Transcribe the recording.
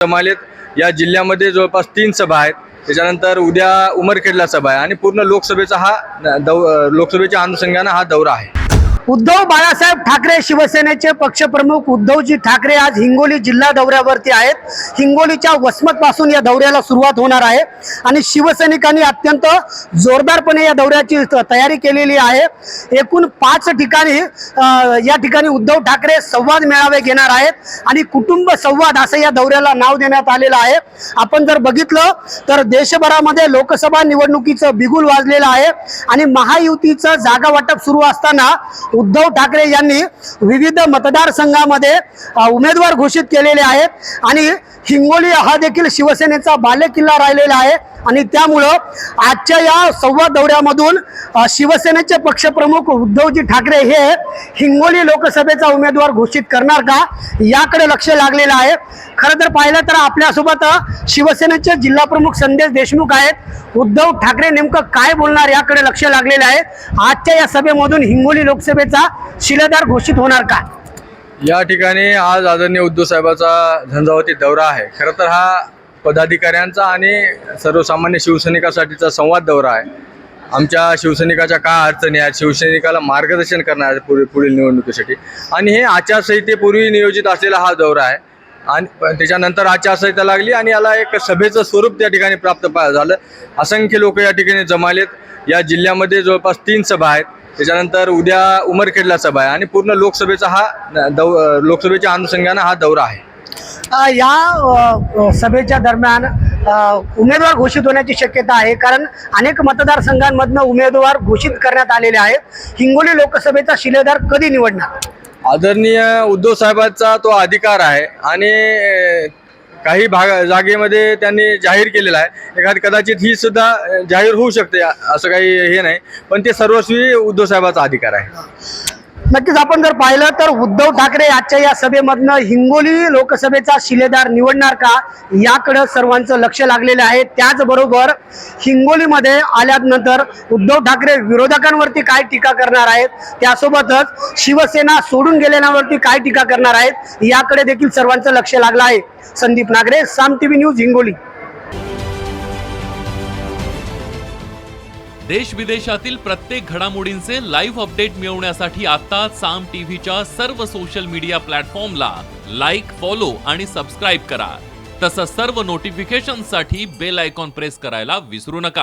जमालेत या जिल्ह्यामध्ये जवळपास 3 सभा आहेत। त्याच्यानंतर उद्या उमरखेडला सभा आहे आणि पूर्ण लोकसभेच्या अनुषंगाने हा दौरा आहे। उद्धव बाळासाहेब ठाकरे शिवसेनेचे पक्षप्रमुख उद्धवजी ठाकरे आज हिंगोली जिल्हा दौऱ्यावरती आहेत। हिंगोलीच्या वसमत पासून या दौऱ्याला सुरुवात होणार आहे आणि शिवसैनिकांनी अत्यंत जोरदारपणे या दौऱ्याची तयारी केलेली आहे। एकूण 5 ठिकाणी या ठिकाणी उद्धव ठाकरे संवाद मेळावे घेणार आहेत आणि कुटुंब संवाद असं या दौऱ्याला नाव देण्यात आलेलं आहे। आपण जर बघितलं तर देशभरामध्ये लोकसभा निवडणुकीचं बिगुल वाजलेलं आहे आणि महायुतीचं जागा वाटप सुरू असताना उद्धव ठाकरे यांनी विविध मतदारसंघामध्ये उमेदवार घोषित केलेले आहेत आणि हिंगोली हा देखील शिवसेनेचा बालेकिल्ला राहिलेला आहे आणि त्यामुळं आजच्या या संवाद दौऱ्यामधून शिवसेनेचे पक्षप्रमुख उद्धवजी ठाकरे हे हिंगोली लोकसभेचा उमेदवार घोषित करणार का याकडे लक्ष लागलेलं आहे। खरं तर पाहिलं तर आपल्यासोबत शिवसेनेचे जिल्हा प्रमुख संदेश देशमुख आहेत। उद्धव ठाकरे नेमकं काय बोलणार याकडे लक्ष लागलेलं आहे। आजच्या या सभेमधून हिंगोली लोकसभेचा शिलेदार घोषित होणार का? या ठिकाणी आज आदरणीय उद्धव साहेबांचा झंझावाती दौरा आहे। खरं तर हा पदाधिकाऱ्यांचा आणि सर्वसामान्य शिवसैनिकांसाठीचा संवाद दौरा आहे। आमच्या शिवसैनिकाच्या काय अडचणी आहेत, शिवसैनिकाला मार्गदर्शन करणार पुढील निवडणुकीसाठी आणि हे आचारसंहितेपूर्वी नियोजित असलेला हा दौरा आहे आणि त्याच्यानंतर आचारसंहिता लागली आणि याला एक सभेचं स्वरूप त्या ठिकाणी प्राप्त झालं। असंख्य लोक या ठिकाणी जमालेत या जिल्ह्यामध्ये जवळपास 3 सभा आहेत। त्याच्यानंतर उद्या उमरखेडला सभा आहे आणि पूर्ण लोकसभेच्या अनुषंगाने हा दौरा आहे। या सभेच्या दरम्यान उमेदवार घोषित होण्याची शक्यता आहे, कारण अनेक मतदारसंघांमधनं उमेदवार घोषित करण्यात आलेले आहेत। हिंगोली लोकसभेचा शिलेदार कधी निवडणार? आदरणीय उद्धव साहेबांचा तो अधिकार आहे आणि काही जागेमध्ये त्यांनी जाहीर केलेला आहे। कदाचित ही सुद्धा जाहीर होऊ शकते, असं काही हे नाही, पण ते सर्वस्वी उद्धव साहेबांचा अधिकार आहे। नक्कीच आपण जर पाहिलं तर उद्धव ठाकरे आजच्या या सभेमधनं हिंगोली लोकसभेचा शिलेदार निवडणार का याकडे सर्वांचं लक्ष लागलेलं आहे। त्याचबरोबर हिंगोलीमध्ये आल्यानंतर उद्धव ठाकरे विरोधकांवरती काय टीका करणार आहेत, त्यासोबतच शिवसेना सोडून गेलेल्यांवरती काय टीका करणार आहेत याकडे देखील सर्वांचं लक्ष लागलं आहे। संदीप नागरे, साम टीव्ही न्यूज, हिंगोली। देश विदेशातील प्रत्येक घडामोडींचे लाईव्ह अपडेट मिळवण्यासाठी आता साम टीव्हीच्या सर्व सोशल मीडिया प्लॅटफॉर्मला लाईक, फॉलो आणि सबस्क्राईब करा। तसंच सर्व नोटिफिकेशनसाठी बेल आयकॉन प्रेस करायला विसरू नका।